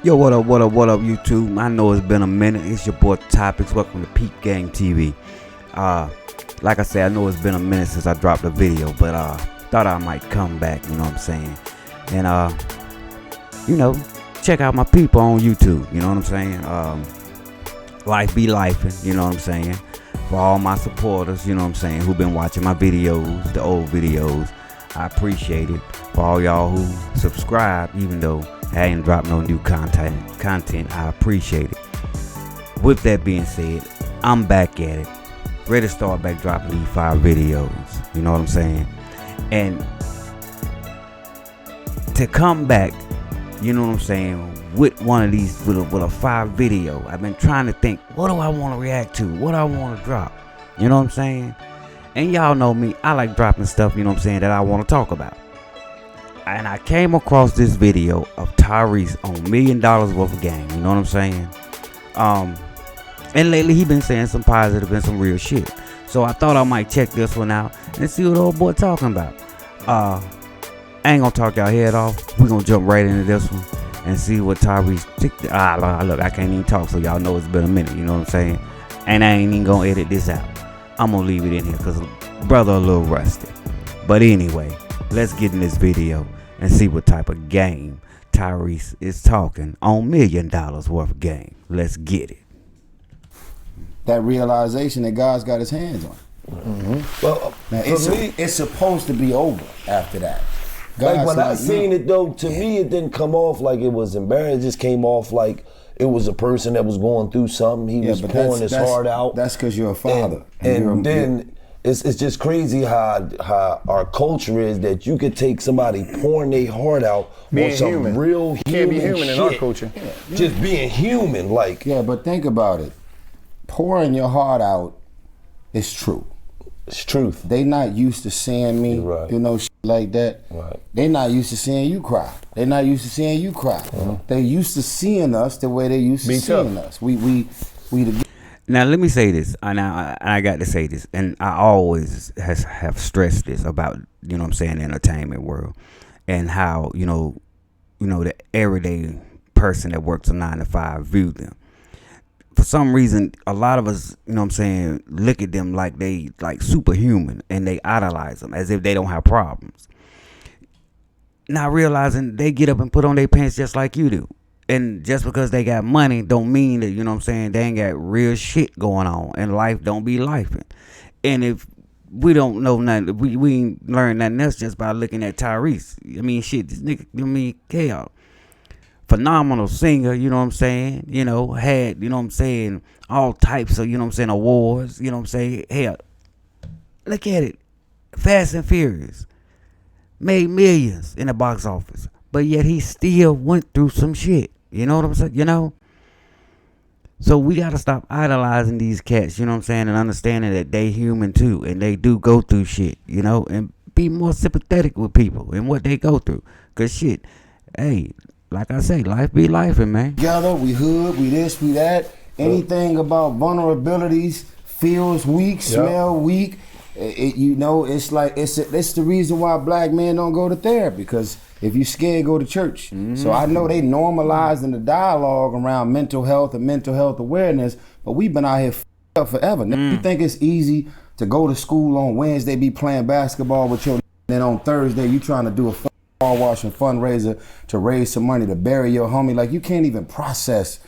Yo, what up, YouTube? I know it's been a minute. It's your boy Topics. Welcome to Peep Game TV. Like I said, I know it's been a minute since I dropped a video, but thought I might come back. You know what I'm saying? And check out my people on YouTube. You know what I'm saying? Life be lifing. You know what I'm saying? For all my supporters, you know what I'm saying, who've been watching my videos, the old videos, I appreciate it. For all y'all who subscribe, even though I ain't dropped no new content, I appreciate it. With that being said, I'm back at it, ready to start back dropping these 5 videos. You know what I'm saying? And to come back, you know what I'm saying, with one of these, with a 5 video, I've been trying to think, what do I want to react to? What do I want to drop? You know what I'm saying? And y'all know me, I like dropping stuff, you know what I'm saying, that I want to talk about. And I came across this video of Tyrese on $1 million worth of game. You know what I'm saying? And lately he been saying some positive and some real shit. So I thought I might check this one out and see what the old boy talking about. I ain't gonna talk y'all head off. We're gonna jump right into this one and see what Tyrese. Look, I can't even talk, so y'all know it's been a minute. You know what I'm saying? And I ain't even gonna edit this out. I'm gonna leave it in here because brother a little rusty. But anyway, let's get in this video and see what type of game Tyrese is talking on $1 million worth of game. Let's get it. That realization that God's got his hands on. Mm-hmm. Well, now it's supposed to be over after that. Like when I seen it though, to me it didn't come off like it was embarrassing. It just came off like it was a person that was going through something. He was pouring his heart out. That's because you're a father. And then it's just crazy how our culture is that you could take somebody pouring their heart out on some human. Real human can't be human shit. in our culture. Yeah. Just being human, like. Yeah, but think about it. Pouring your heart out is true. It's truth. They not used to seeing me, right. Shit like that. Right. They not used to seeing you cry. They not used to seeing you cry. Mm-hmm. They used to seeing us the way they used to seeing us. We the. Now let me say this, and I got to say this, and I always have stressed this about, you know what I'm saying, the entertainment world, and how you know the everyday person that works a 9 to 5 view them. For some reason, a lot of us, you know what I'm saying, look at them like they like superhuman, and they idolize them as if they don't have problems. Not realizing they get up and put on their pants just like you do. And just because they got money don't mean that, you know what I'm saying, they ain't got real shit going on. And life don't be lifing. And if we don't know nothing, we ain't learned nothing else just by looking at Tyrese. I mean, shit, this nigga, hell, phenomenal singer, you know what I'm saying, had, you know what I'm saying, all types of, you know what I'm saying, awards, you know what I'm saying, hell, look at it, Fast and Furious, made millions in the box office, but yet he still went through some shit, you know what I'm saying, So we got to stop idolizing these cats, you know what I'm saying, and understanding that they human too, and they do go through shit, and be more sympathetic with people and what they go through, because shit, hey, like I say, life be lifing, man. Together, we hood, we this, we that. Anything about vulnerabilities feels weak, smell weak. It's like it's the reason why black men don't go to therapy, because if you scared, go to church. Mm-hmm. So I know they normalizing the dialogue around mental health and mental health awareness, but we've been out here up forever. Now, you think it's easy to go to school on Wednesday, be playing basketball with your, then on Thursday you trying to do a car wash and fundraiser to raise some money to bury your homie? Like, you can't even process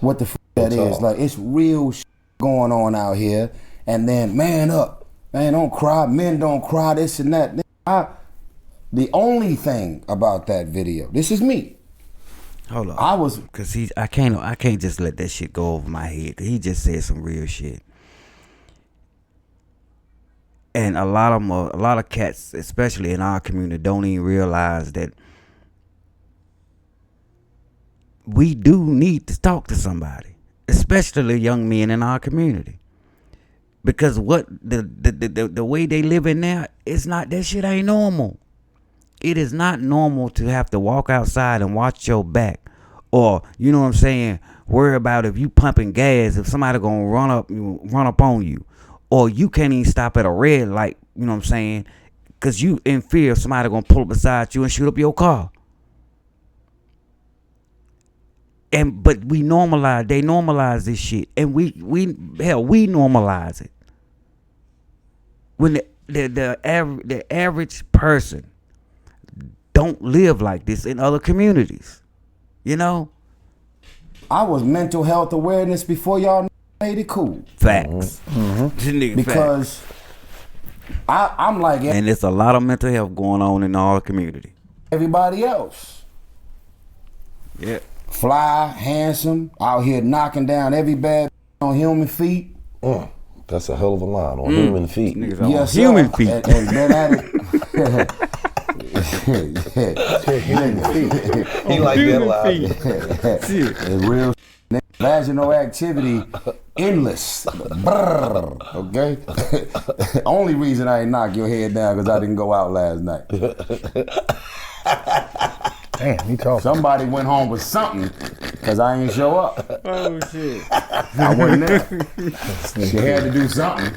what the that is. Like, it's real going on out here. And then, man up, man, don't cry, men don't cry, this and that. The only thing about that video, this is me. Hold on. Cause I can't just let that shit go over my head. Cause he just said some real shit. And a lot of cats, especially in our community, don't even realize that we do need to talk to somebody, especially young men in our community. Because what the way they live in now, it's not, that shit ain't normal. It is not normal to have to walk outside and watch your back, or, you know what I'm saying, worry about if you pumping gas, if somebody gonna run up on you, or you can't even stop at a red light, you know what I'm saying, because you in fear of somebody gonna pull up beside you and shoot up your car. but they normalize this shit, and we normalize it. When the average person don't live like this in other communities, you know. I was mental health awareness before y'all made it cool. Facts. Because I'm like, and there's a lot of mental health going on in our community. Everybody else. Yeah. Fly, handsome, out here knocking down every bad on human feet. That's a hell of a line, on human feet. Yes, human feet. And been at it. He like that a lot. It's real vaginal activity, endless. Okay? Only reason I ain't knock your head down because I didn't go out last night. Damn, he talking. Somebody went home with something because I ain't show up. Oh shit! I wasn't there. She had to do something.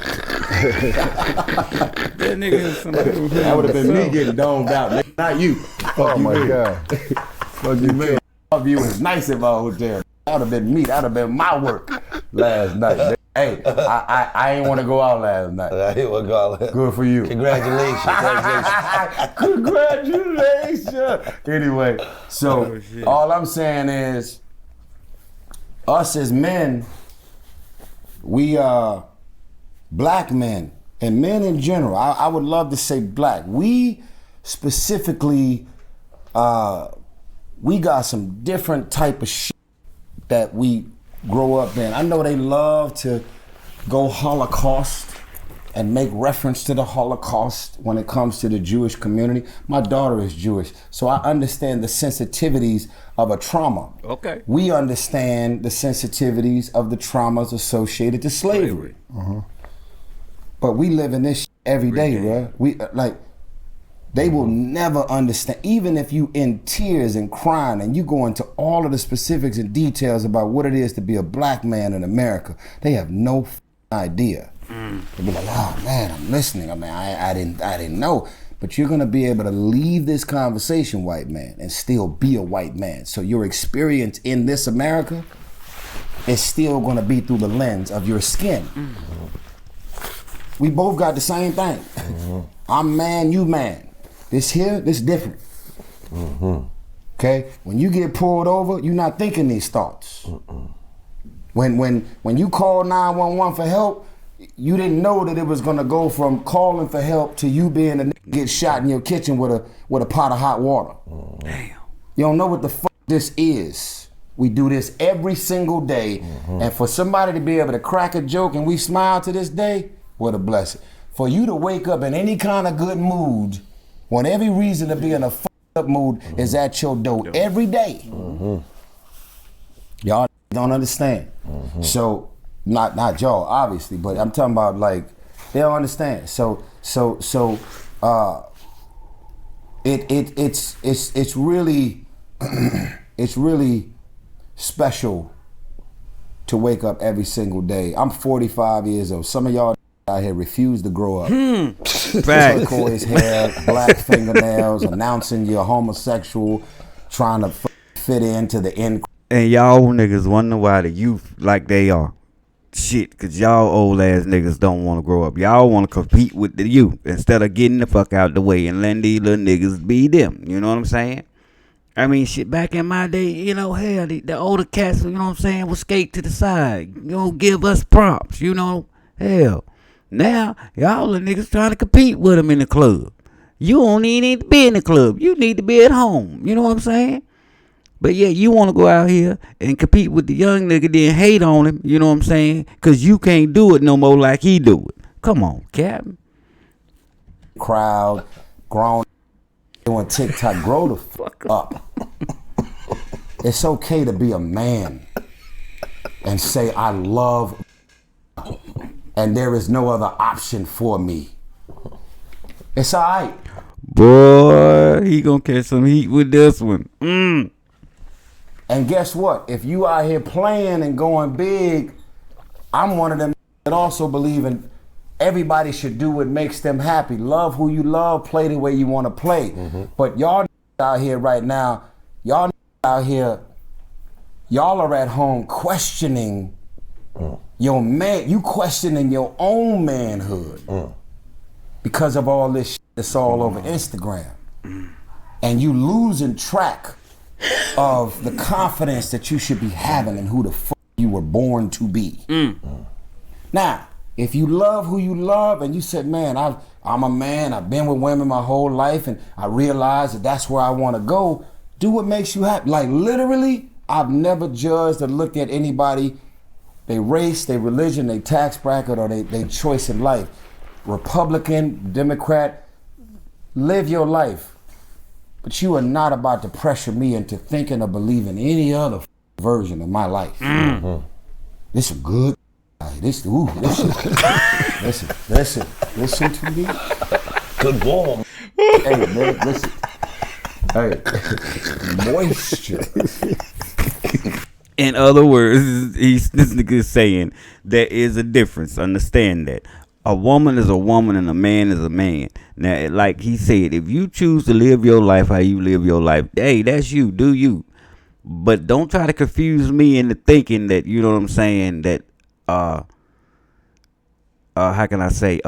That nigga, that would have been me getting domed out, not you. Oh my god! Fuck you, man. Love you was nice in my hotel. That would have been me. That would have been my work last night. Hey, I ain't want to go out last night. I didn't want to go out last night. Good for you. Congratulations. Congratulations. Anyway, so all I'm saying is, us as men, we are black men, and men in general, I would love to say black. We specifically, we got some different type of shit that we grow up in. I know they love to go Holocaust and make reference to the Holocaust when it comes to the Jewish community. My daughter is Jewish, so I understand the sensitivities of a trauma. Okay. We understand the sensitivities of the traumas associated to slavery. But we live in this shit every day, bro. We like, they will never understand, even if you in tears and crying and you go into all of the specifics and details about what it is to be a black man in America. They have no idea. They'll be like, oh man, I'm listening. I mean, I didn't know. But you're gonna be able to leave this conversation, white man, and still be a white man. So your experience in this America is still gonna be through the lens of your skin. We both got the same thing. I'm man, you man. This here, this different. Okay? When you get pulled over, you're not thinking these thoughts. When you call 911 for help, you didn't know that it was gonna go from calling for help to you being a nigga get shot in your kitchen with a pot of hot water. Damn. You don't know what the fuck this is. We do this every single day. And for somebody to be able to crack a joke and we smile to this day, what a blessing. For you to wake up in any kind of good mood, when every reason to be in a fucked up mood is at your door every day. Y'all don't understand. So, not y'all, obviously, but I'm talking about like, they don't understand. So it's really it's really special to wake up every single day. I'm 45 years old. Some of y'all out here refuse to grow up. Turquoise hair, black fingernails, announcing you're homosexual, trying to fit into the end. And y'all niggas wonder why the youth like they are. Shit, cause y'all old ass niggas don't want to grow up. Y'all want to compete with the youth instead of getting the fuck out the way and letting these little niggas be them. You know what I'm saying? I mean, shit, back in my day, you know, hell, the older cats, you know what I'm saying, would skate to the side. You know, give us props, you know, hell. Now, y'all the niggas trying to compete with them in the club. You don't even need to be in the club. You need to be at home. You know what I'm saying? But yeah, you want to go out here and compete with the young nigga, then hate on him. You know what I'm saying? Because you can't do it no more like he do it. Come on, Captain. Crowd, grown, doing TikTok, grow the fuck up. It's okay to be a man and say, I love and there is no other option for me. It's all right. Boy, he gonna catch some heat with this one. And guess what? If you out here playing and going big, I'm one of them that also believe in everybody should do what makes them happy. Love who you love, play the way you want to play. But y'all out here right now, y'all out here y'all are at home questioning your man. You questioning your own manhood because of all this shit that's all over Instagram, and you losing track of the confidence that you should be having in who the fuck you were born to be. Now, if you love who you love and you said, man, I'm a man, I've been with women my whole life and I realize that that's where I want to go, do what makes you happy. Like literally, I've never judged or looked at anybody, their race, their religion, their tax bracket, or their choice in life. Republican, Democrat, live your life. But you are not about to pressure me into thinking or believing any other version of my life. This is good. Listen to me. Good warm. Hey, man, listen. Hey, moisture. In other words, this nigga is saying there is a difference. Understand that. A woman is a woman and a man is a man. Now, like he said, if you choose to live your life how you live your life, hey, that's you, do you. But don't try to confuse me into thinking that, you know what I'm saying, that, how can I say,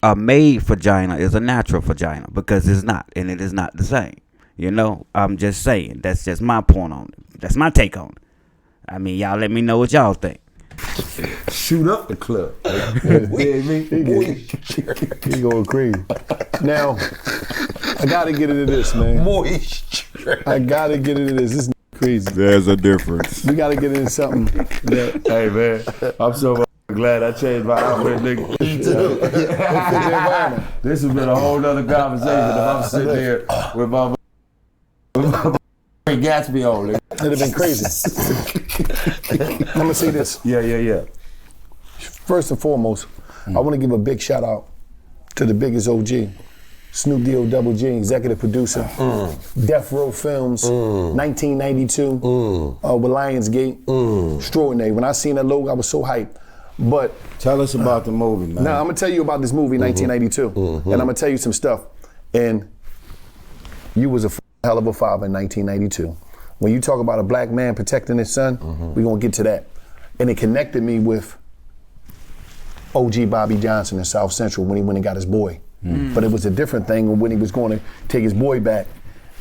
a made vagina is a natural vagina, because it's not, and it is not the same. You know, I'm just saying, that's just my point on it. That's my take on it. I mean, y'all let me know what y'all think. Shoot up the club. He going crazy. Now, I gotta get into this, man. Moisture. I gotta get into this. This is crazy. There's a difference. We gotta get into something that. Hey man, I'm so glad I changed my outfit, nigga. This has been a whole nother conversation if I'm sitting here with my Gatsby on, nigga. It'd have been crazy. I'm gonna say this. Yeah. First and foremost, I want to give a big shout out to the biggest OG, Snoop D.O. Double G, executive producer, Death Row Films, 1992, with Lionsgate, extraordinary. When I seen that logo, I was so hyped. But tell us about the movie, man. Now I'm gonna tell you about this movie, 1992, and I'm gonna tell you some stuff. And you was a hell of a father in 1992. When you talk about a black man protecting his son, we're gonna get to that. And it connected me with OG Bobby Johnson in South Central when he went and got his boy. But it was a different thing when he was going to take his boy back.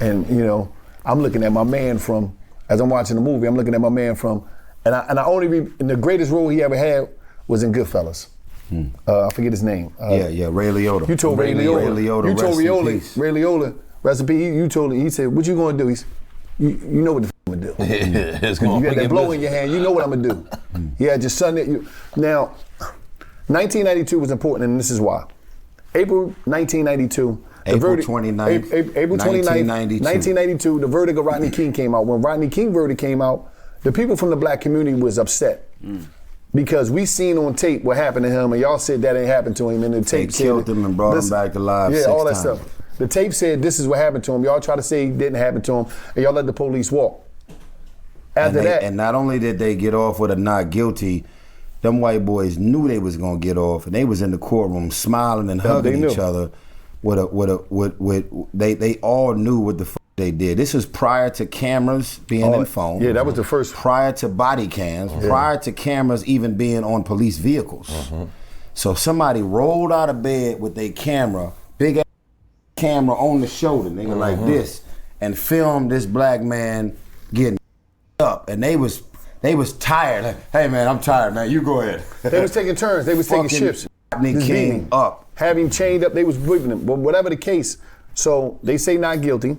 And you know, I'm looking at my man from, as I'm watching the movie, I'm looking at my man from, and I only, and the greatest role he ever had was in Goodfellas. I forget his name. Yeah, Ray Liotta. You told Ray Liotta. You told Ray Liotta, recipe, you told him, he said, what you gonna do? You know what the I'm gonna do. You got that blow in your hand, you know what I'm gonna do. Yeah, just son that you. Now, 1992 was important, and this is why. April 1992, April 29th, April 29th, 1992, the verdict of Rodney King came out. When Rodney King verdict came out, the people from the black community was upset. Because we seen on tape what happened to him, and y'all said that ain't happened to him, and the tape said killed him and brought him back to life. Yeah, 6 all that times. stuff. The tape said this is what happened to him. Y'all try to say it didn't happen to him, and y'all let the police walk. After that, and not only did they get off with a not guilty, them white boys knew they was gonna get off, and they was in the courtroom smiling and hugging each other. They all knew what the they did. This was prior to cameras being in phones. Yeah, that was the first. Prior to body cams, prior to cameras even being on police vehicles. So somebody rolled out of bed with their camera, big ass camera on the shoulder, nigga, like this, and filmed this black man getting up, and they was tired. Like, hey man, I'm tired, man. You go ahead. They was taking turns. They was taking shifts. King up, have him chained up. They was whipping him. But whatever the case, so they say not guilty.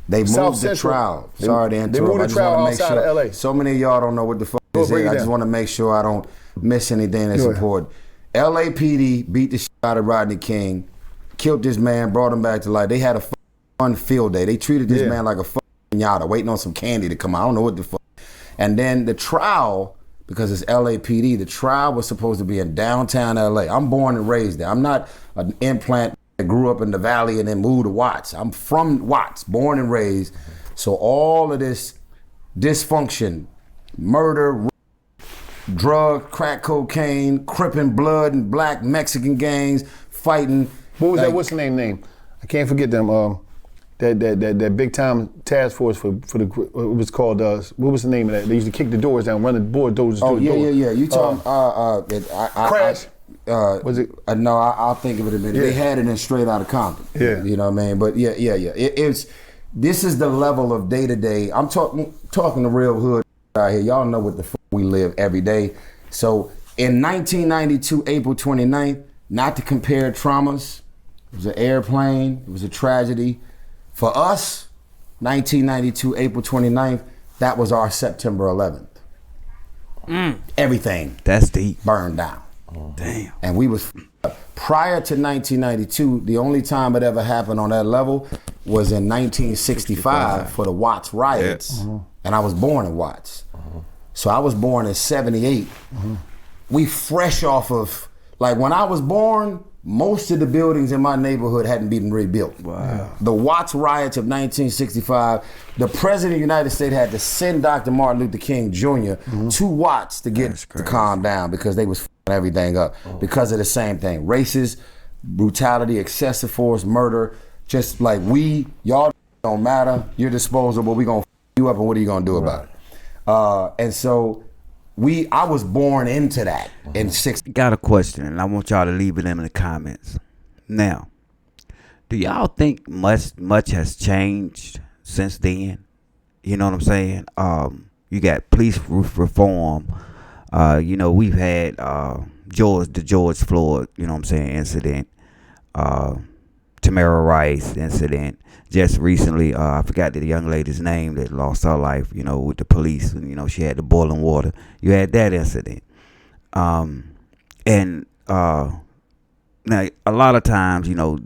They moved the trial. Sorry to interrupt. They moved the trial outside of LA. So many of y'all don't know what the fuck this is. I just want to make sure I don't miss anything that's important. LAPD beat the shit out of Rodney King, killed this man, brought him back to life. They had a fun field day. They treated this man like a fucking yada, waiting on some candy to come out. I don't know what the fuck. And then the trial, because it's LAPD, the trial was supposed to be in downtown LA. I'm born and raised there. I'm not an implant that grew up in the valley and then moved to Watts. I'm from Watts, born and raised. So all of this dysfunction, murder, drug, crack cocaine, cripping blood and black Mexican gangs fighting. What was that? What's the name? I can't forget them. that big time task force for the what was called what was the name of that? They used to kick the doors down, run the bulldozers through the doors. Yeah. You talking Crash? Was it? No, I'll think of it in a minute. Yeah. They had it in Straight Outta Compton. Yeah. You know what I mean? But yeah. This is the level of day to day. I'm talking the real hood out here. Y'all know what the fuck we live every day. So in 1992, April 29th, not to compare traumas, it was an airplane, it was a tragedy. For us, 1992, April 29th, that was our September 11th. Everything That's deep. burned down. Damn. And we was prior to 1992, the only time it ever happened on that level was in 1965 for the Watts riots. And I was born in Watts. So I was born in 78. We fresh off of, like when I was born, most of the buildings in my neighborhood hadn't been rebuilt. Wow. The Watts riots of 1965, the President of the United States had to send Dr. Martin Luther King Jr. to Watts to get to calm down because they was f***ing everything up because of the same thing. Racist, brutality, excessive force, murder, just like y'all don't matter, you're disposable, we gonna f*** you up and what are you gonna do about it? And so I was born into that in 60. Got a question, and I want y'all to leave it in the comments. Now, do y'all think much has changed since then? You know what I'm saying? You got police reform. You know, we've had the George Floyd, you know what I'm saying, incident. Tamara Rice incident. Just recently, I forgot the young lady's name that lost her life, you know, with the police. And, you know, she had the boiling water. You had that incident. Now, a lot of times, you know,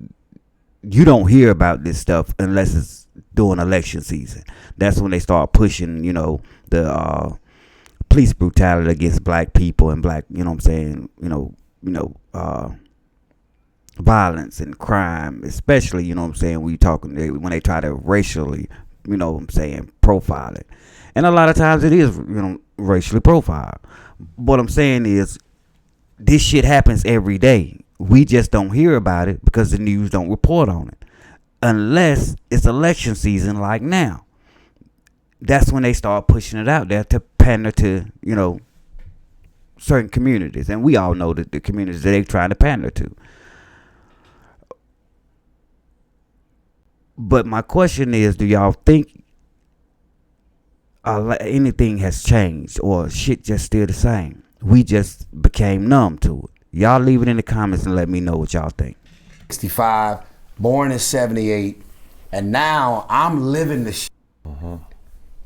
you don't hear about this stuff unless it's during election season. That's when they start pushing, you know, the police brutality against black people and black, you know what I'm saying, violence and crime, especially, you know what I'm saying, when they try to racially, you know what I'm saying, profile it. And a lot of times it is, you know, racially profiled. What I'm saying is, this shit happens every day. We just don't hear about it because the news don't report on it. Unless it's election season like now. That's when they start pushing it out there to pander to, you know, certain communities. And we all know that the communities that they're trying to pander to. But my question is, do y'all think anything has changed or shit just still the same? We just became numb to it. Y'all leave it in the comments and let me know what y'all think. 65, born in 78, and now I'm living the shit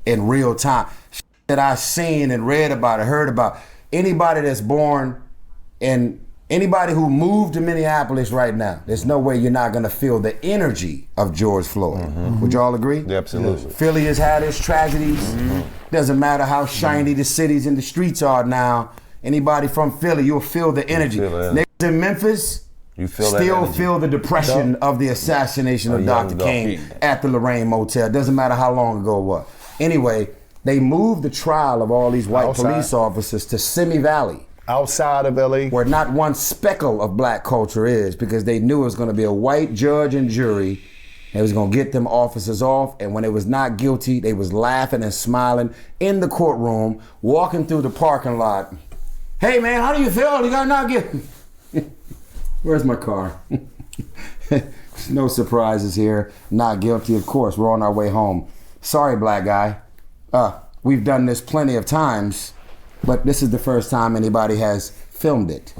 in real time. Shit that I've seen and read about and heard about. Anybody that's born in anybody who moved to Minneapolis right now, there's no way you're not gonna feel the energy of George Floyd. Would y'all agree? Yeah, absolutely. Philly has had its tragedies. Doesn't matter how shiny the cities and the streets are now. Anybody from Philly, you'll feel the energy. Niggas in Memphis still feel the depression of the assassination of Dr. King at the Lorraine Motel. Doesn't matter how long ago it was. Anyway, they moved the trial of all these white police officers to Simi Valley. Outside of LA. Where not one speckle of black culture is, because they knew it was gonna be a white judge and jury. They was gonna get them officers off, and when they was not guilty, they was laughing and smiling in the courtroom, walking through the parking lot. Hey man, how do you feel? You got not guilty. Where's my car? No surprises here. Not guilty, of course. We're on our way home. Sorry, black guy. We've done this plenty of times, but this is the first time anybody has filmed it.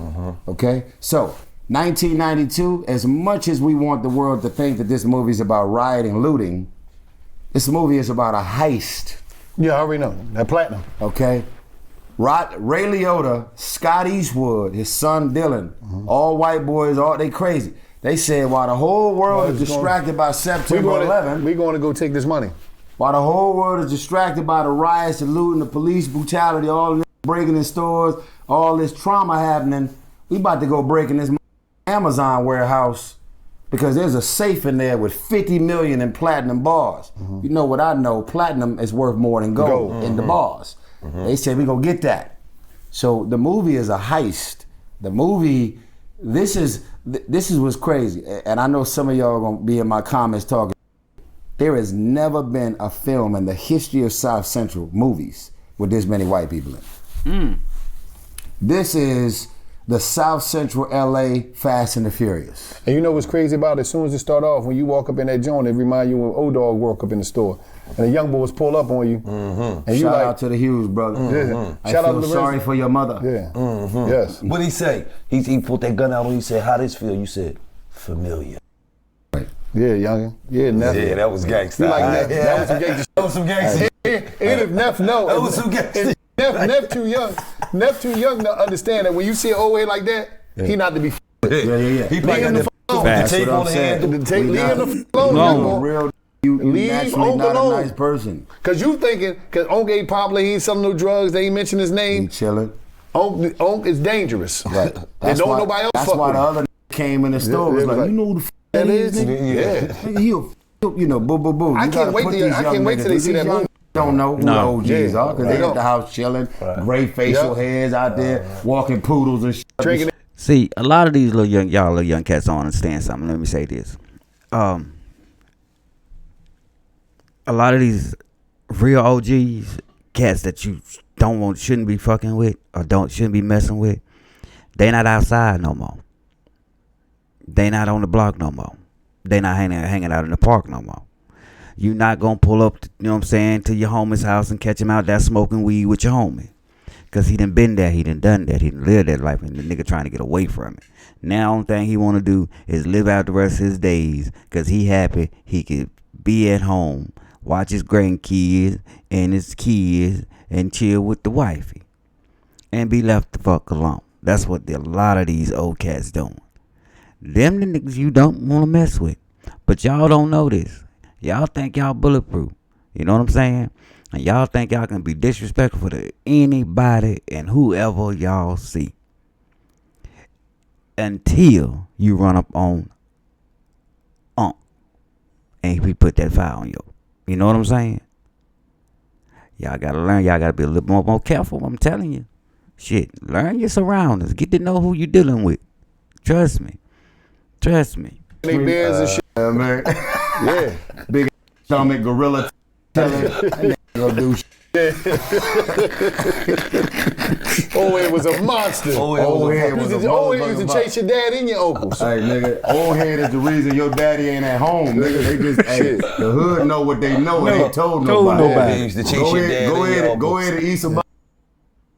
Okay? So, 1992, as much as we want the world to think that this movie is about rioting, looting, this movie is about a heist. Yeah, I already know. That platinum. Okay? Ray Liotta, Scott Eastwood, his son Dylan, all white boys, they crazy. They said while the whole world is distracted by September 11th, we're going to go take this money. While the whole world is distracted by the riots, the looting, the police brutality, all this breaking in stores, all this trauma happening, we about to go break in this Amazon warehouse because there's a safe in there with 50 million in platinum bars. You know what I know? Platinum is worth more than gold in the bars. They said we gonna get that. So the movie is a heist. The movie, this is what's crazy. And I know some of y'all are gonna be in my comments talking. There has never been a film in the history of South Central movies with this many white people in it. This is the South Central LA Fast and the Furious. And you know what's crazy about it? As soon as it start off, when you walk up in that joint, it remind you when O-Dog walk up in the store. And the young boys pull up on you. And you Shout like, out to the Hughes brothers. Shout out feel to the sorry for your mother. Yes. What'd he say? He put that gun out and he said, how this feel? You said, familiar. Yeah, youngin. Yeah, Neff. Yeah, that was gangsta. You like Neff? That was some gangsta. That was some gangsta. And if Neff know. That was some gangsta. Neff too young. Neff too young to understand that when you see an old head like that, he not to be Yeah. He probably got the tape on the hand. leave him the alone. You Leave naturally Unc not alone. a nice person. Cause you thinking, cause Unc ain't popular, he ain't selling no drugs, they ain't mention his He name. chilling. Unc is dangerous. Right. And don't nobody else That's fuck why with the him. other came in the store was like, you know who the that is, nigga? Yeah. Nigga, he'll, you know, boo, boo, boo. I can't wait till they see that movie. Don't know who the OGs are because they don't. at the house chilling, great facial hairs out there, walking poodles and shit. Drinking it. See, a lot of these little young cats don't understand something. Let me say this. A lot of these real OGs, cats that you shouldn't be fucking with or shouldn't be messing with, they not outside no more. They not on the block no more. They not hanging out in the park no more. You not gonna pull up, you know what I'm saying, to your homie's house and catch him out there smoking weed with your homie. Cause he done been there, he done done that, he done lived that life, and the nigga trying to get away from it. Now only thing he wanna do is live out the rest of his days, cause he happy he could be at home, watch his grandkids and his kids, and chill with the wifey, and be left the fuck alone. That's what a lot of these old cats doing. Them the niggas you don't wanna mess with, but y'all don't know this. Y'all think y'all bulletproof. You know what I'm saying? And y'all think y'all can be disrespectful to anybody and whoever y'all see. Until you run up on and we put that fire on you. You know what I'm saying? Y'all gotta learn. Y'all gotta be a little more careful. I'm telling you. Shit. Learn your surroundings. Get to know who you're dealing with. Trust me. Trust me. They bears and shit. Man. Yeah. Big stomach gorilla telling go do shit. Old head was a monster. Old head was a Old head motherfucking used to chase your dad and your uncles. Hey, nigga, old head is the reason your daddy ain't at home, nigga. They just, hey, the hood know what they know and ain't told nobody. They used to chase your dad Go ahead and eat some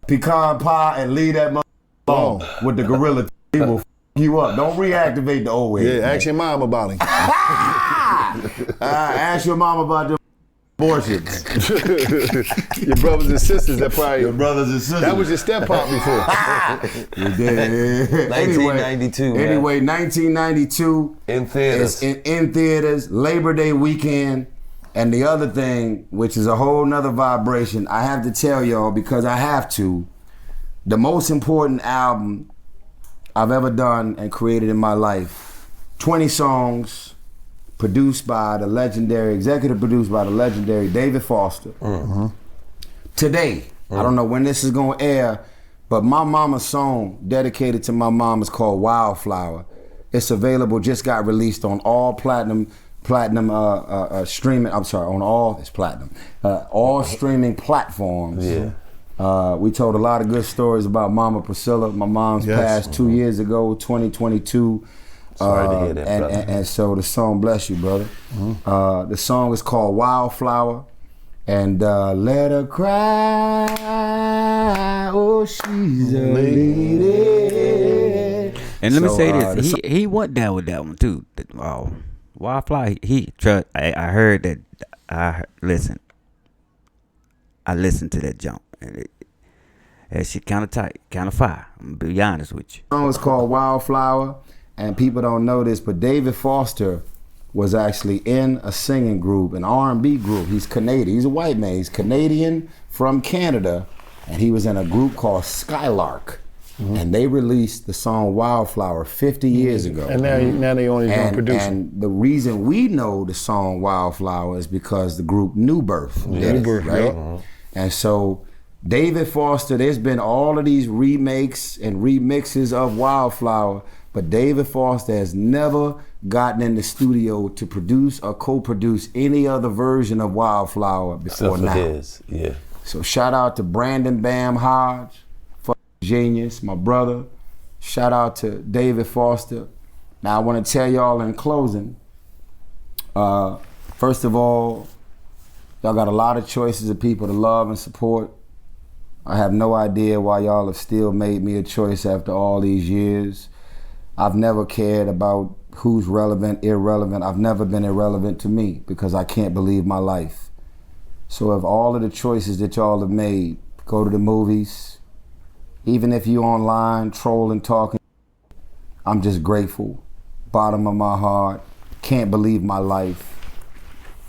pecan pie and leave that motherfucker alone with the gorilla. He will f you up. Don't reactivate the old head. Yeah, ask your mom about him. Ask your mom about them abortions. Your brothers and sisters that probably. Your brothers and sisters. That was your step pop before. You did. 1992. Anyway, 1992. In theaters. It's in theaters, Labor Day weekend. And the other thing, which is a whole nother vibration, I have to tell y'all because I have to, the most important album I've ever done and created in my life, 20 songs, produced by the legendary, executive produced by the legendary David Foster. Today, I don't know when this is gonna air, but my mama's song dedicated to my mom is called Wildflower. It's available, just got released on all platinum streaming, I'm sorry, on all, it's platinum, all streaming platforms. Yeah. We told a lot of good stories about Mama Priscilla. My mom's passed 2 years ago, 2022. Sorry to hear that, brother. And so the song, bless you, brother. The song is called Wildflower. And let her cry, oh, she's a lady. And let me say this, he went down with that one too. Wildflower, I heard that, I listened to that jump. And that shit kind of tight, kind of fire. I'm gonna be honest with you. The song is called Wildflower, and people don't know this, but David Foster was actually in a singing group, an R&B group. He's Canadian. He's a white man. He's Canadian from Canada, and he was in a group called Skylark. And they released the song Wildflower 50 years ago. And now they only doing producing. And the reason we know the song Wildflower is because the group New Birth did it, right? And so David Foster, there's been all of these remakes and remixes of Wildflower, but David Foster has never gotten in the studio to produce or co-produce any other version of Wildflower before now. His. Yeah. So shout out to Brandon Bam Hodge, genius, my brother. Shout out to David Foster. Now I want to tell y'all in closing, first of all, y'all got a lot of choices of people to love and support. I have no idea why y'all have still made me a choice after all these years. I've never cared about who's relevant, irrelevant. I've never been irrelevant to me because I can't believe my life. So if all of the choices that y'all have made, go to the movies, even if you online trolling, talking, I'm just grateful, bottom of my heart, can't believe my life.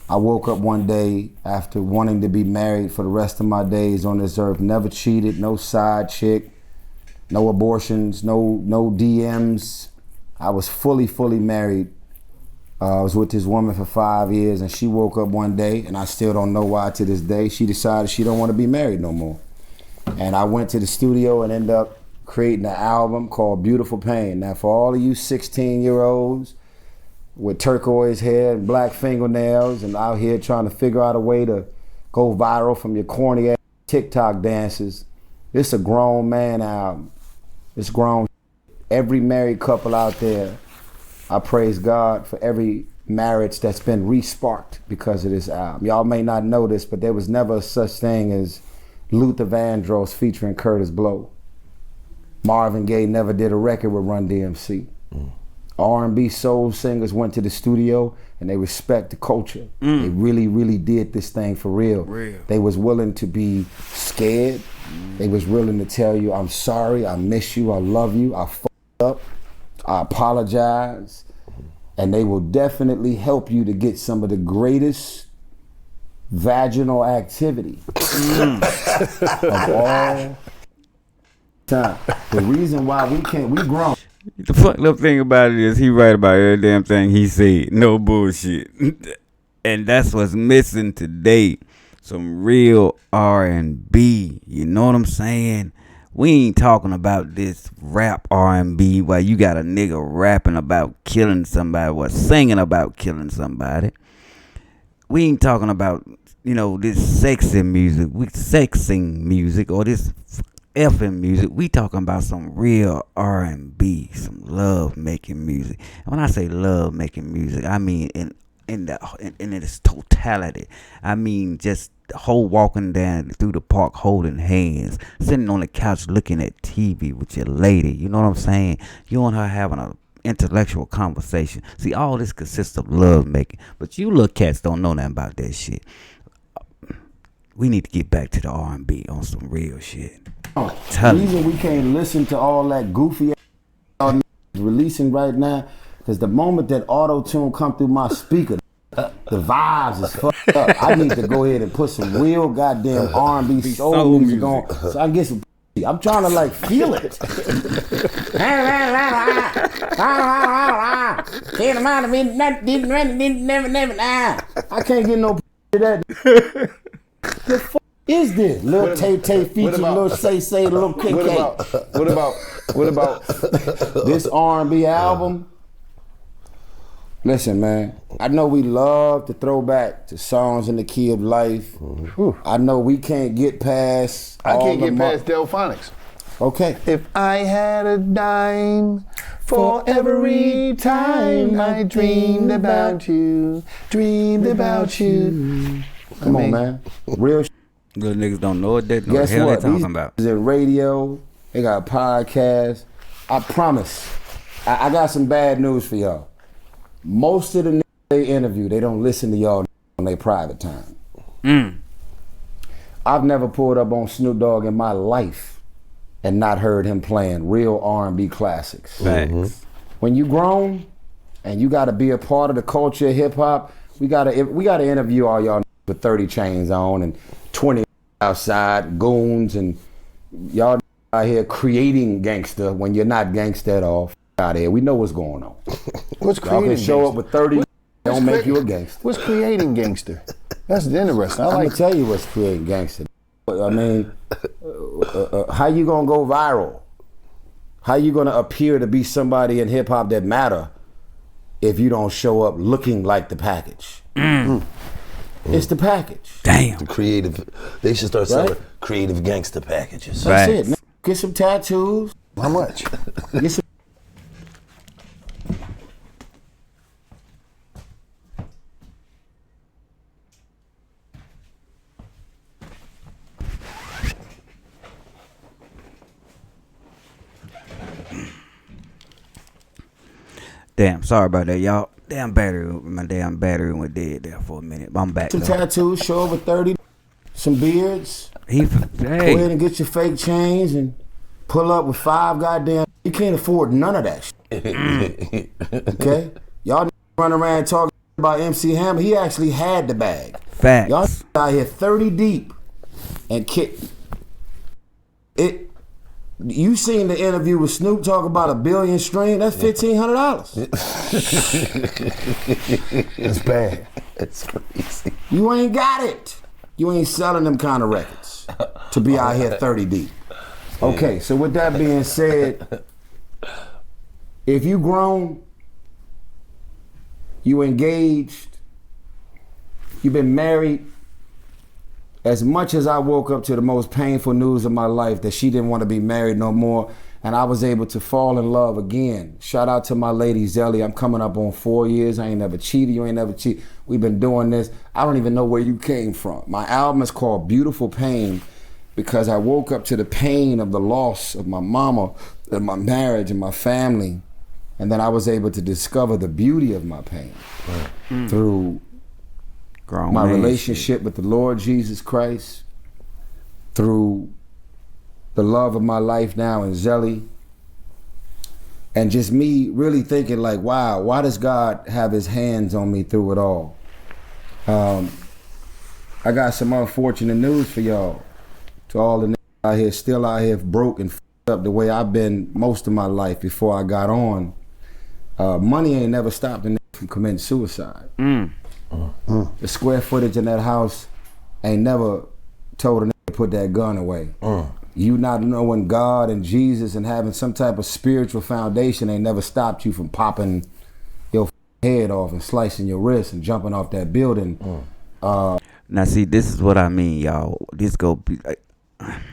I woke up one day after wanting to be married for the rest of my days on this earth, never cheated, no side chick, no abortions, no DMs. I was fully married. I was with this woman for 5 years, and she woke up one day, and I still don't know why to this day, she decided she don't want to be married no more. And I went to the studio and ended up creating an album called Beautiful Pain. Now for all of you 16-year-olds with turquoise hair and black fingernails and out here trying to figure out a way to go viral from your corny ass TikTok dances, it's a grown man album. It's grown. Every married couple out there, I praise God for every marriage that's been re-sparked because of this album. Y'all may not know this, but there was never such thing as Luther Vandross featuring Curtis Blow. Marvin Gaye never did a record with Run DMC. R&B soul singers went to the studio and they respect the culture. They really did this thing for real. They was willing to be scared. They was willing to tell you, I'm sorry, I miss you, I love you, I fucked up, I apologize. And they will definitely help you to get some of the greatest vaginal activity of all time. The reason why we grown. The fucked up thing about it is he right about every damn thing he said. No bullshit. And that's what's missing today. Some real R&B. You know what I'm saying? We ain't talking about this rap R&B where you got a nigga rapping about killing somebody or singing about killing somebody. We ain't talking about, this sexing music or this effing music. We talking about some real R&B, some love making music. And when I say love making music, I mean in its totality. I mean just the whole walking down through the park holding hands, sitting on the couch looking at TV with your lady. You know what I'm saying? You and her having a intellectual conversation. See, all this consists of love making, but you little cats don't know nothing about that shit. We need to get back to the R&B on some real shit. The reason we can't listen to all that goofy ass releasing right now, because the moment that auto-tune come through my speaker, the vibes is fucked up. I need to go ahead and put some real goddamn R&B soul music on so I can get some. I'm trying to feel it. I can't get no of that. The fuck is this? Lil Tay Tay feature, Lil Say Say, Lil KK. What about this R&B album? Listen, man, I know we love to throw back to songs in the key of life. I know we can't get past. I can't get past Delphonics. Okay. If I had a dime for every time I dreamed about you. Come on, man. Real shit. Good niggas don't know what they know the hell they talking about. These radio, they got podcasts. I promise, I got some bad news for y'all. Most of the niggas they interview, they don't listen to y'all on their private time. I've never pulled up on Snoop Dogg in my life and not heard him playing real R&B classics. Thanks. When you grown and you got to be a part of the culture of hip hop, we gotta interview all y'all with 30 chains on and 20 outside goons and y'all out here creating gangster when you're not gangster at all. Out here, we know what's going on. What's creating y'all can show up with 30, don't make you a gangster. What's creating gangster? That's interesting. I'm gonna tell you what's creating gangster. I mean, how you gonna go viral? How you gonna appear to be somebody in hip hop that matter if you don't show up looking like the package? It's the package. Damn. The creative. They should start selling creative gangster packages. That's it. Man. Get some tattoos. How much? Get some. Damn, sorry about that, y'all. My damn battery went dead there for a minute. I'm back. Some tattoos, show over 30, some beards. Hey. Go ahead and get your fake chains and pull up with 5 goddamn. You can't afford none of that shit. Okay? Y'all run around talking about MC Hammer. He actually had the bag. Facts. Y'all out here 30 deep and kick it. You seen the interview with Snoop talk about $1 billion stream? That's $1,500. That's bad. That's crazy. You ain't got it. You ain't selling them kind of records to be out here 30 deep. Okay, so with that being said, if you grown, you engaged, you've been married, as much as I woke up to the most painful news of my life that she didn't want to be married no more, and I was able to fall in love again. Shout out to my lady Zelly. I'm coming up on 4 years. I ain't never cheated. You ain't never cheated. We've been doing this. I don't even know where you came from. My album is called Beautiful Pain because I woke up to the pain of the loss of my mama and my marriage and my family, and then I was able to discover the beauty of my pain through my relationship with the Lord Jesus Christ, through the love of my life now in Zelly, and just me really thinking like, wow, why does God have his hands on me through it all? I got some unfortunate news for y'all. To all the niggas out here, still out here broke and f***ed up the way I've been most of my life before I got on. Money ain't never stopped a nigga from committing suicide. The square footage in that house ain't never told a nigga to put that gun away. You not knowing God and Jesus and having some type of spiritual foundation ain't never stopped you from popping your head off and slicing your wrist and jumping off that building. Now see, this is what I mean, y'all.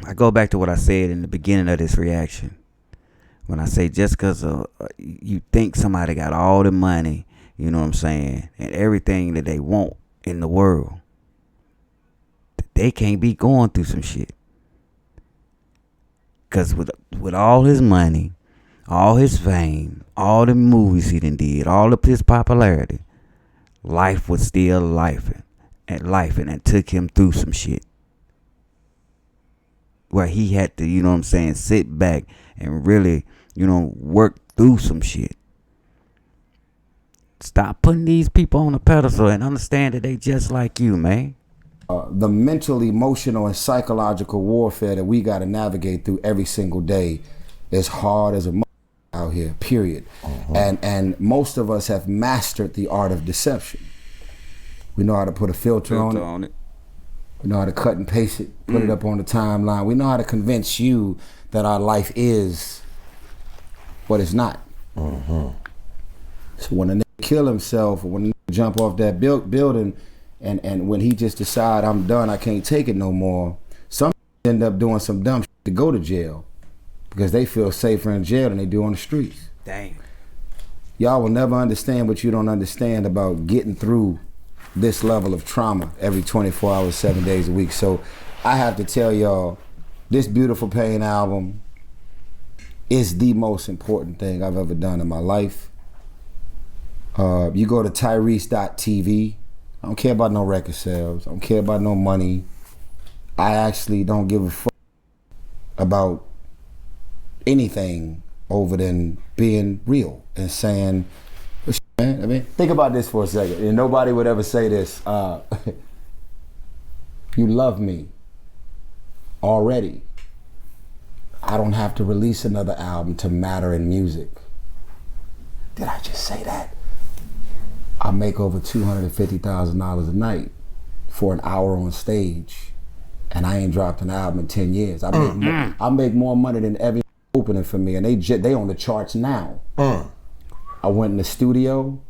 I go back to what I said in the beginning of this reaction. When I say just because you think somebody got all the money, you know what I'm saying, and everything that they want in the world, they can't be going through some shit. Because with all his money, all his fame, all the movies he done did, all of his popularity, life was still life and took him through some shit. Where he had to, you know what I'm saying, sit back and really, you know, work through some shit. Stop putting these people on a pedestal and understand that they just like you, man. The mental, emotional, and psychological warfare that we got to navigate through every single day is hard as a out here, period. And most of us have mastered the art of deception. We know how to put a filter on it. We know how to cut and paste it, put it up on the timeline. We know how to convince you that our life is what it's not. So when a nigga kill himself, or when a nigga jump off that building, and when he just decide, I'm done, I can't take it no more, some end up doing some dumb shit to go to jail because they feel safer in jail than they do on the streets. Dang. Y'all will never understand what you don't understand about getting through this level of trauma every 24 hours, 7 days a week. So I have to tell y'all, this Beautiful Pain album is the most important thing I've ever done in my life. You go to Tyrese.tv. I don't care about no record sales. I don't care about no money. I actually don't give a fuck about anything over than being real and saying, man, I mean, think about this for a second. And nobody would ever say this. You love me already. I don't have to release another album to matter in music. Did I just say that? I make over $250,000 a night for an hour on stage and I ain't dropped an album in 10 years. I make more money than every opening for me, and they on the charts now. I went in the studio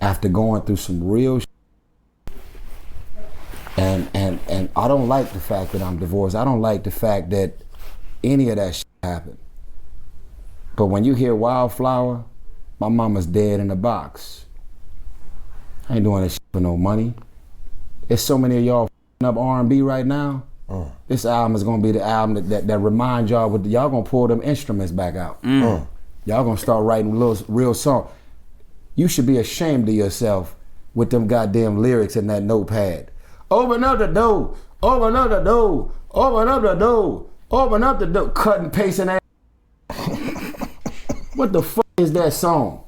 after going through some real and I don't like the fact that I'm divorced. I don't like the fact that any of that shit happened. But when you hear Wildflower, my mama's dead in a box. I ain't doing this shit for no money. There's so many of y'all up R&B right now. This album is gonna be the album that remind y'all with y'all gonna pull them instruments back out. Y'all gonna start writing real songs. You should be ashamed of yourself with them goddamn lyrics in that notepad. Open up the door, open up the door, open up the door, open up the door. Cut and paste and what the fuck is that song?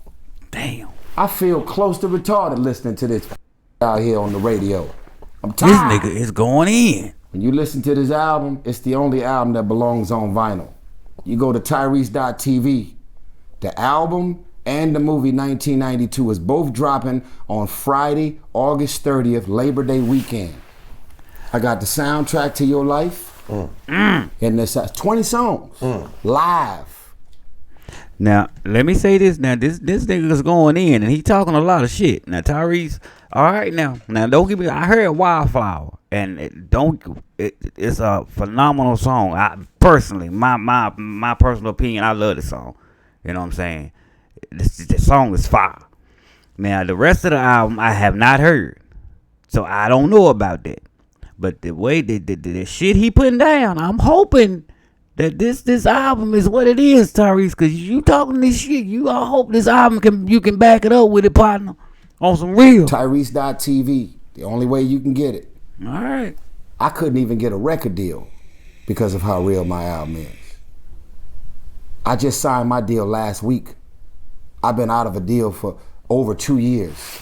Damn. I feel close to retarded listening to this out here on the radio. I'm tired. This nigga is going in. When you listen to this album, it's the only album that belongs on vinyl. You go to Tyrese.tv. The album and the movie 1992 is both dropping on Friday, August 30th, Labor Day weekend. I got the soundtrack to your life. And there's 20 songs live. Now, let me say this. Now, this nigga is going in, and he talking a lot of shit. Now, Tyrese, all right now don't give me. I heard Wildflower, and it's a phenomenal song. I personally, my personal opinion, I love this song. You know what I'm saying? The song is fire. Now, the rest of the album I have not heard, so I don't know about that. But the way the shit he putting down, I'm hoping that this album is what it is, Tyrese. Cause you talking this shit, I hope this album you can back it up with it, partner, on some real. Tyrese.tv, the only way you can get it. All right. I couldn't even get a record deal because of how real my album is. I just signed my deal last week. I've been out of a deal for over 2 years.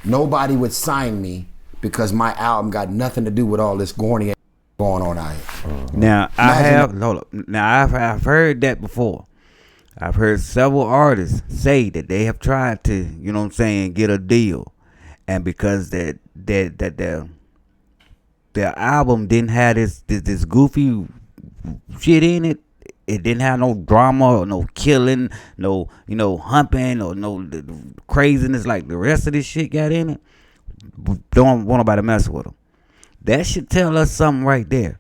Nobody would sign me because my album got nothing to do with all this corny going on out here. Now I've heard that before. I've heard several artists say that they have tried to, you know what I'm saying, get a deal, and because that their album didn't have this goofy shit in it. It didn't have no drama or no killing, no humping or no craziness like the rest of this shit got in it. Don't want nobody to mess with them. That should tell us something right there.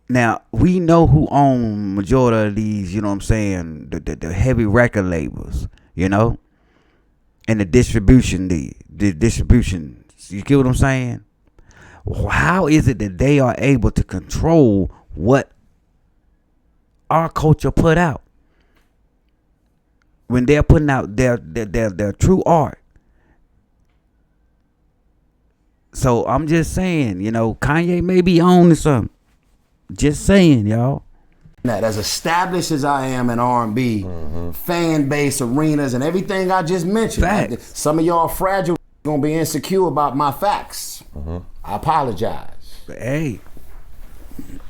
Now, we know who own majority of these, you know what I'm saying, the heavy record labels, you know, and the distribution, the distribution. You get what I'm saying? How is it that they are able to control what our culture put out when they're putting out their true art? So I'm just saying, Kanye may be on to something. Just saying, y'all. Now, as established as I am in R&B, fan base, arenas, and everything I just mentioned, some of y'all fragile gonna be insecure about my facts. I apologize. Hey,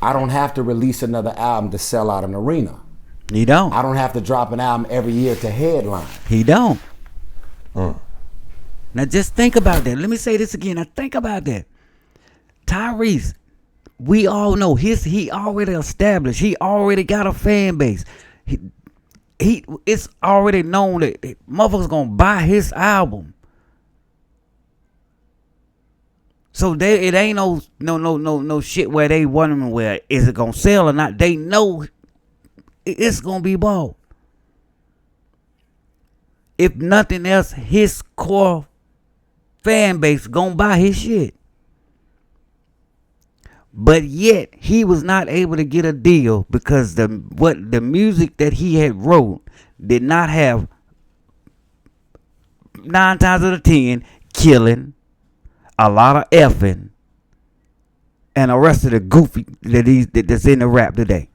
I don't have to release another album to sell out an arena. He don't. I don't have to drop an album every year to headline. He don't. Now just think about that. Let me say this again. Now think about that. Tyrese, we all know he already established. He already got a fan base. It's already known that motherfuckers gonna buy his album. So it ain't no shit where they wondering where is it gonna sell or not. They know it's gonna be bought. If nothing else, his core fan base gonna buy his shit. But yet he was not able to get a deal because the music that he had wrote did not have 9 times out of 10 killing, a lot of effing, and the rest of the goofy that's in the rap today.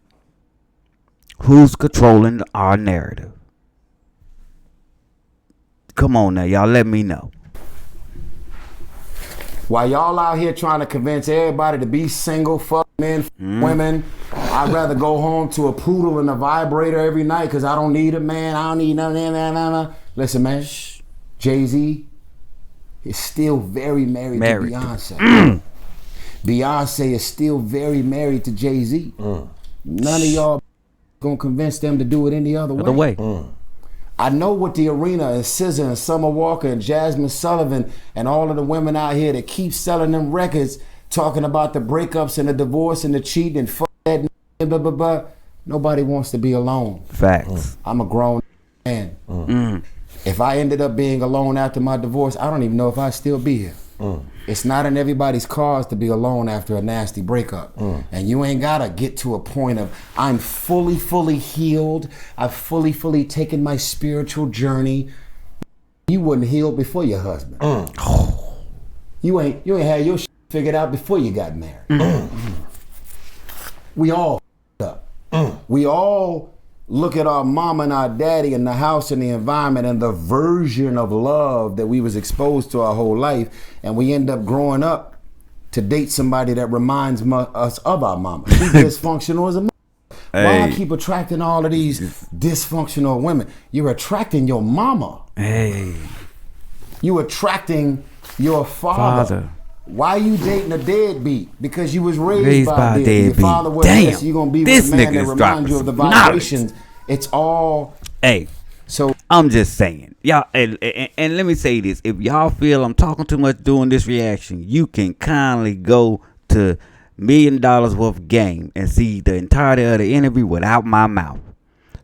Who's controlling our narrative? Come on now, y'all, let me know. While y'all out here trying to convince everybody to be single, fuck men, women, I'd rather go home to a poodle and a vibrator every night because I don't need a man. I don't need nothing. Listen, man, Jay-Z, is still very married to Beyonce. Beyonce is still very married to Jay-Z. None of y'all gonna convince them to do it any other way. I know what the arena and SZA and Summer Walker and Jasmine Sullivan and all of the women out here that keep selling them records talking about the breakups and the divorce and the cheating and fuck that blah, blah, blah. Nobody wants to be alone. Facts. I'm a grown man. If I ended up being alone after my divorce, I don't even know if I'd still be here. It's not in everybody's cause to be alone after a nasty breakup. And you ain't gotta get to a point of, I'm fully healed. I've fully taken my spiritual journey. You wasn't healed before your husband. You ain't had your shit figured out before you got married. We all up. We all look at our mama and our daddy and the house and the environment and the version of love that we was exposed to our whole life, and we end up growing up to date somebody that reminds us of our mama. She's dysfunctional as a Why I keep attracting all of these dysfunctional women? You're attracting your mama. You attracting your father. Why are you dating a deadbeat? Because you was raised by a deadbeat. Your father was this. You're going to be with a man that reminds you of the vibrations. It's all... So I'm just saying. Y'all, and let me say this. If y'all feel I'm talking too much doing this reaction, you can kindly go to $1 million worth of game and see the entirety of the interview without my mouth.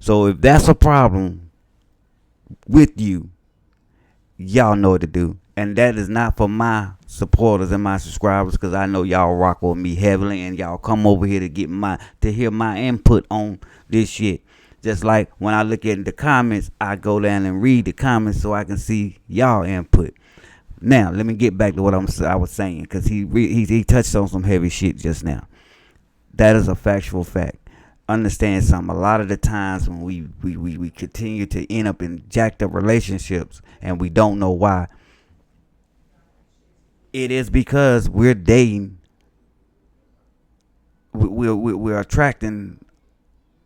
So if that's a problem with you, y'all know what to do. And that is not for my supporters and my subscribers, because I know y'all rock with me heavily and y'all come over here to hear my input on this shit. Just like when I look at the comments, I go down and read the comments so I can see y'all input. Now, let me get back to what I was saying, because he touched on some heavy shit just now. That is a factual fact. Understand something. A lot of the times when we continue to end up in jacked up relationships and we don't know why, it is because we're dating. We're attracting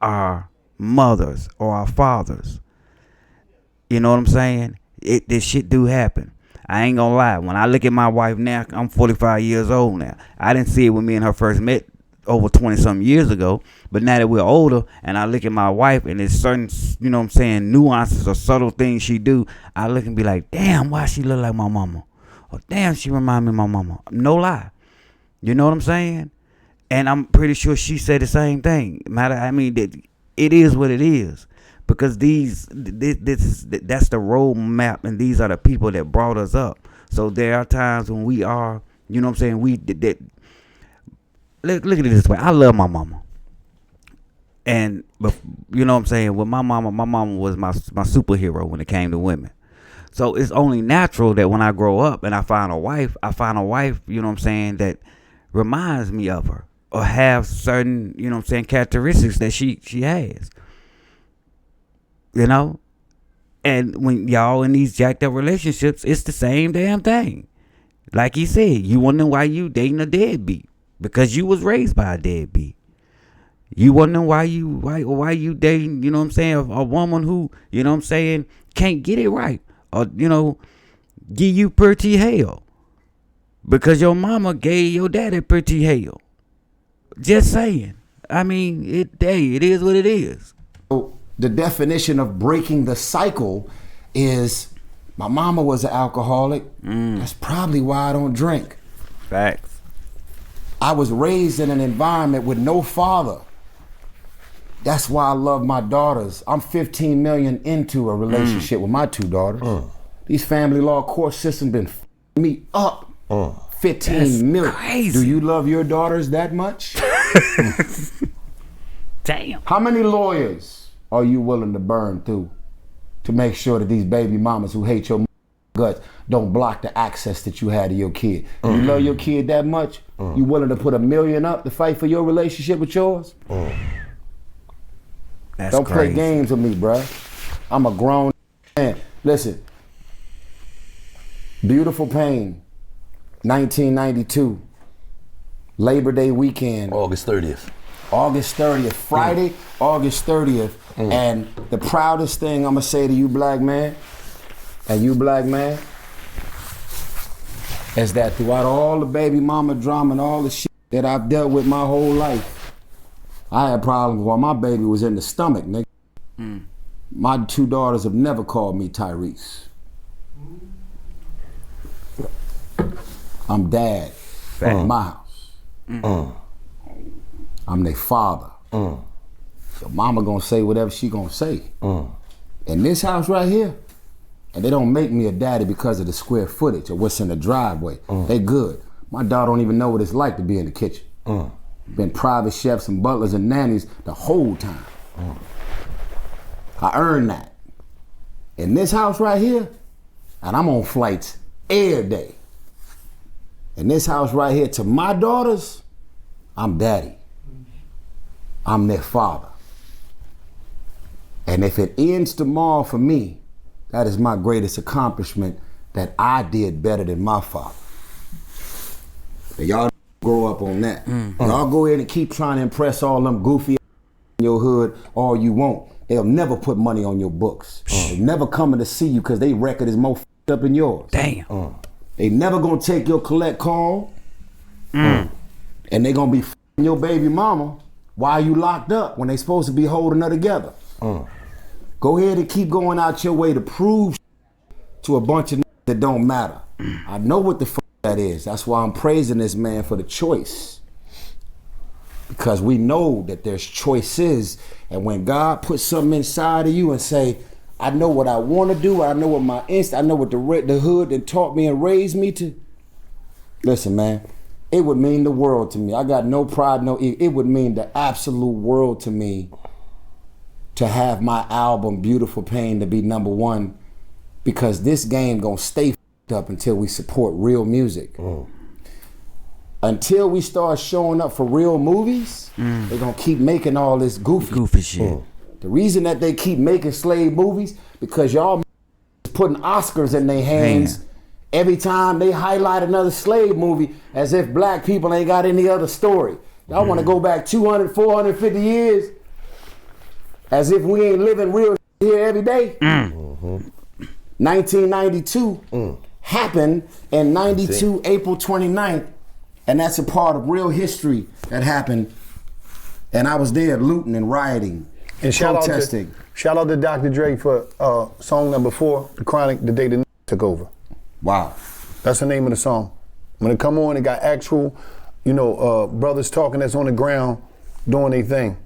our mothers or our fathers. You know what I'm saying? This shit do happen. I ain't gonna lie. When I look at my wife now, I'm 45 years old now. I didn't see it when me and her first met over 20-something years ago. But now that we're older and I look at my wife and there's certain, you know what I'm saying, nuances or subtle things she do, I look and be like, damn, why she look like my mama? Or damn, she remind me of my mama. No lie. You know what I'm saying? And I'm pretty sure she said the same thing. It is what it is. Because that's the roadmap, and these are the people that brought us up. So there are times when we are, you know what I'm saying, look at it this way. I love my mama. And, you know what I'm saying, with my mama was my superhero when it came to women. So it's only natural that when I grow up and I find a wife, you know what I'm saying, that reminds me of her or have certain, you know what I'm saying, characteristics that she has. You know? And when y'all in these jacked up relationships, it's the same damn thing. Like he said, you wondering why you dating a deadbeat. Because you was raised by a deadbeat. You wondering why you dating, you know what I'm saying, a woman who, you know what I'm saying, can't get it right. Or, you know, give you pretty hell. Because your mama gave your daddy pretty hell. Just saying. I mean, it is what it is. So the definition of breaking the cycle is, my mama was an alcoholic. That's probably why I don't drink. Facts. I was raised in an environment with no father. That's why I love my daughters. I'm 15 million into a relationship with my two daughters. These family law court systems been me up. 15 million. Crazy. Do you love your daughters that much? Damn. How many lawyers are you willing to burn through to make sure that these baby mamas who hate your guts don't block the access that you had to your kid? You love your kid that much? You willing to put $1 million up to fight for your relationship with yours? Don't play games with me, bruh. I'm a grown man. Listen, Beautiful Pain, 1992, Labor Day weekend. August 30th. Friday, August 30th. And the proudest thing I'm gonna say to you, black man, and you, black man, is that throughout all the baby mama drama and all the shit that I've dealt with my whole life, I had problems while my baby was in the stomach, nigga. My 2 daughters have never called me Tyrese. I'm dad in my house. I'm their father. So mama gonna say whatever she gonna say. In this house right here, and they don't make me a daddy because of the square footage or what's in the driveway. They good. My daughter don't even know what it's like to be in the kitchen. Been private chefs and butlers and nannies the whole time. I earned that. In this house right here, and I'm on flights every day. In this house right here, to my daughters, I'm daddy. I'm their father. And if it ends tomorrow for me, that is my greatest accomplishment, that I did better than my father. And y'all grow up on that. Y'all go ahead and keep trying to impress all them goofy in your hood all you want. They'll never put money on your books. They never coming to see you because they record is more f***ed up than yours. Damn. They never gonna take your collect call. And they gonna be f***ing your baby mama while you locked up when they supposed to be holding her together. Go ahead and keep going out your way to prove to a bunch of that don't matter. I know what the fuck that is. That's why I'm praising this man for the choice. Because we know that there's choices, and when God puts something inside of you and say, I know what I want to do, I know what my I know what the hood that taught me and raised me to. Listen, man, it would mean the world to me. I got no pride, it would mean the absolute world to me to have my album Beautiful Pain to be #1, because this game gonna stay f***ed up until we support real music. Until we start showing up for real movies, they're gonna keep making all this goofy shit. The reason that they keep making slave movies, because y'all putting Oscars in their hands every time they highlight another slave movie, as if black people ain't got any other story. Y'all wanna go back 200, 450 years, as if we ain't living real here every day. 1992 happened in 92, April 29th. And that's a part of real history that happened. And I was there looting and rioting, and protesting. Shout out to Dr. Dre for song number 4, The Chronic, The Day the Took Over. Wow. That's the name of the song. When it come on, it got actual, brothers talking that's on the ground doing their thing.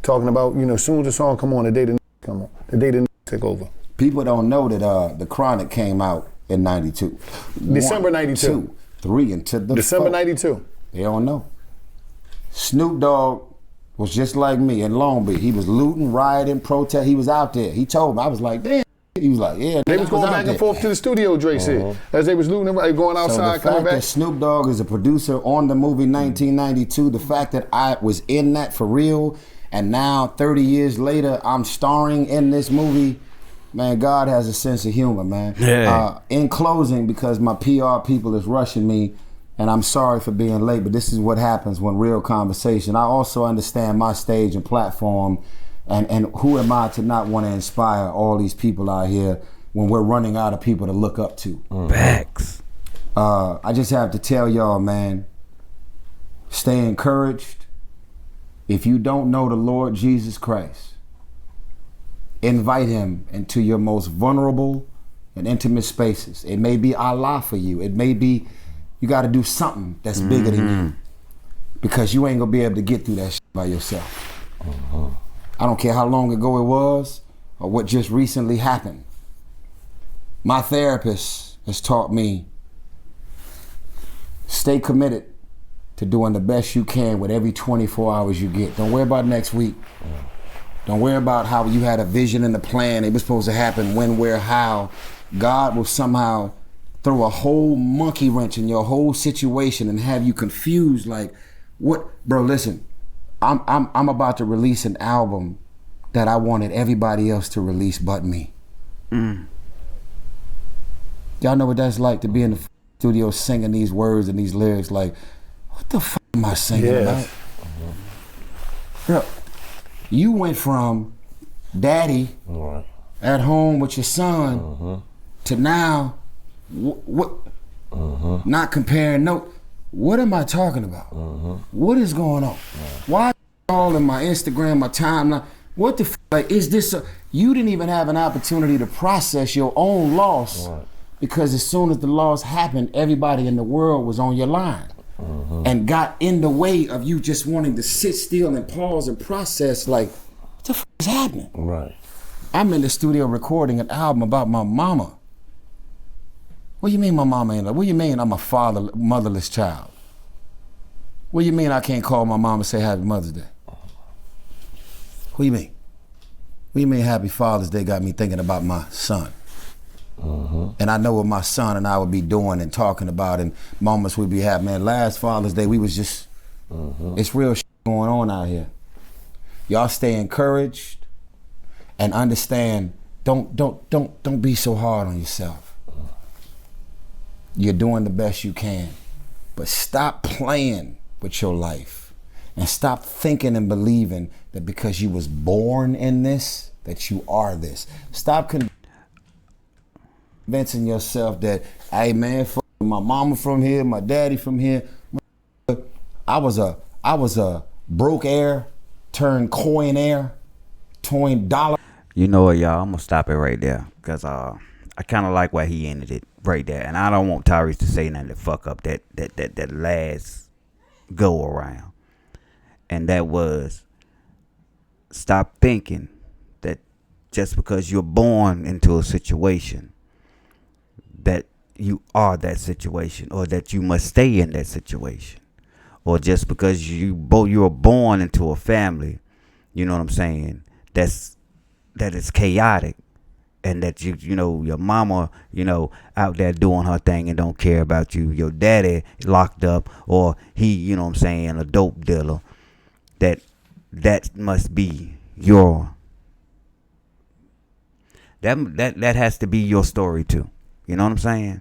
Talking about, as soon as the song come on, the day the come on, the day the took over. People don't know that The Chronic came out in 92. December 92. 2, 3, into the December 4. 92. They don't know. Snoop Dogg was just like me in Long Beach. He was looting, rioting, protest. He was out there. He told me. I was like, damn. He was like, yeah. They was going back and forth to the studio, Dre said. As they was looting, going outside, so coming back. That Snoop Dogg is a producer on the movie 1992, the fact that I was in that for real, and now 30 years later, I'm starring in this movie. Man, God has a sense of humor, man. Yeah. In closing, because my PR people is rushing me, and I'm sorry for being late, but this is what happens when real conversation. I also understand my stage and platform, and who am I to not want to inspire all these people out here when we're running out of people to look up to. Facts. I just have to tell y'all, man, stay encouraged. If you don't know the Lord Jesus Christ, invite him into your most vulnerable and intimate spaces. It may be Allah for you. It may be you got to do something that's bigger than you, because you ain't gonna be able to get through that shit by yourself. I don't care how long ago it was or what just recently happened. My therapist has taught me, stay committed to doing the best you can with every 24 hours you get. Don't worry about next week. Don't worry about how you had a vision and a plan. It was supposed to happen when, where, how. God will somehow throw a whole monkey wrench in your whole situation and have you confused. Like, what, bro? Listen, I'm about to release an album that I wanted everybody else to release but me. Y'all know what that's like, to be in the studio singing these words and these lyrics. Like, what the fuck am I singing about? Bro, you went from daddy at home with your son to now, what Not comparing notes. What am I talking about? What is going on? Why all in my Instagram, my timeline? What the like is this? You didn't even have an opportunity to process your own loss because as soon as the loss happened, everybody in the world was on your line and got in the way of you just wanting to sit still and pause and process like, what the is happening? Right. I'm in the studio recording an album about my mama. What do you mean my mama ain't? What do you mean I'm a motherless child? What do you mean I can't call my mom and say Happy Mother's Day? What do you mean? What do you mean Happy Father's Day got me thinking about my son? And I know what my son and I would be doing and talking about and moments we'd be having. Man, last Father's Day we was just, it's real shit going on out here. Y'all stay encouraged and understand, don't be so hard on yourself. You're doing the best you can, but stop playing with your life and stop thinking and believing that because you was born in this, that you are this. Stop convincing yourself that, hey man, my mama from here, my daddy from here. I was a broke heir turned coin heir, turned dollar. You know what, y'all? I'm gonna stop it right there because I kind of like why he ended it right there, and I don't want Tyrese to say nothing to fuck up that last go around, and that was stop thinking that just because you're born into a situation that you are that situation, or that you must stay in that situation, or just because you were born into a family, you know what I'm saying, that is chaotic. And that you know your mama out there doing her thing and don't care about you, your daddy locked up, or he, you know what I'm saying, a dope dealer, that must be your that has to be your story too. You know what I'm saying?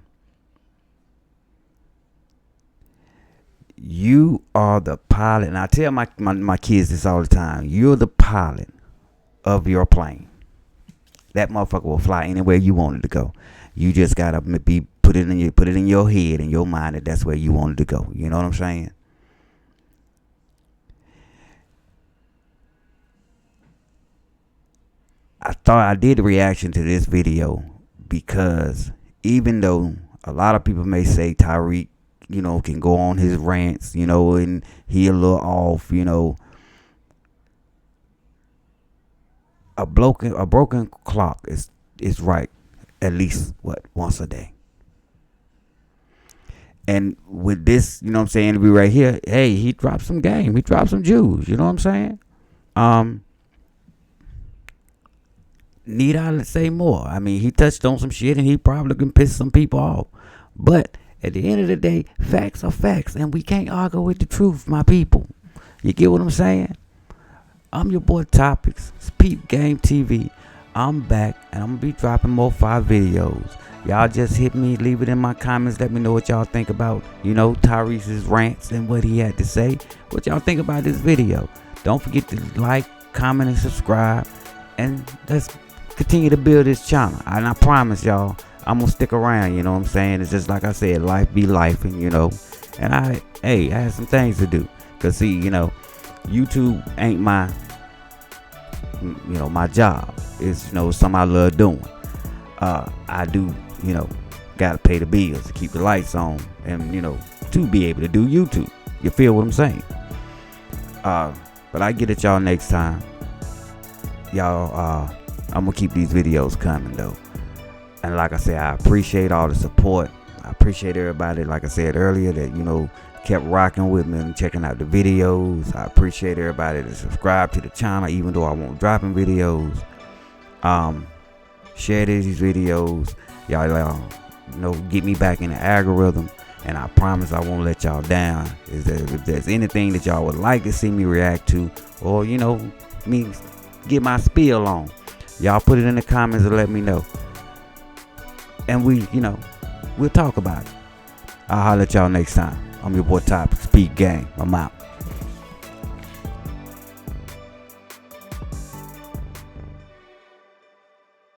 You are the pilot, and I tell my kids this all the time. You're the pilot of your plane. That motherfucker will fly anywhere you want it to go. You just gotta put it in your head and your mind that that's where you want it to go. You know what I'm saying? I thought I did a reaction to this video because even though a lot of people may say Tyreek, can go on his rants, and he a little off, a broken clock is right at least once a day. And with this, you know what I'm saying, to be right here, hey, he dropped some game, he dropped some Jews, you know what I'm saying? Need I say more? I mean, he touched on some shit and he probably can piss some people off. But at the end of the day, facts are facts, and we can't argue with the truth, my people. You get what I'm saying? I'm your boy Topics. It's Peep Game TV. I'm back, and I'm going to be dropping more 5 videos. Y'all just hit me, leave it in my comments. Let me know what y'all think about, Tyrese's rants and what he had to say. What y'all think about this video. Don't forget to like, comment, and subscribe. And let's continue to build this channel. And I promise y'all, I'm going to stick around, you know what I'm saying? It's just like I said, life be life, and And I had some things to do. Because, see, YouTube ain't my my job. It's something I love doing. I do gotta pay the bills to keep the lights on, and to be able to do YouTube. You feel what I'm saying? But I get at y'all next time. Y'all, I'm gonna keep these videos coming though. And like I said, I appreciate all the support. I appreciate everybody, like I said earlier, that kept rocking with me and checking out the videos. I appreciate everybody that subscribe to the channel, even though I won't dropping videos. Share these videos. Y'all get me back in the algorithm, and I promise I won't let y'all down. Is that if there's anything that y'all would like to see me react to, or me get my spiel on, y'all put it in the comments and let me know. And we'll talk about it. I'll holler at y'all next time. I'm your boy Topics, Peep Game. I'm out.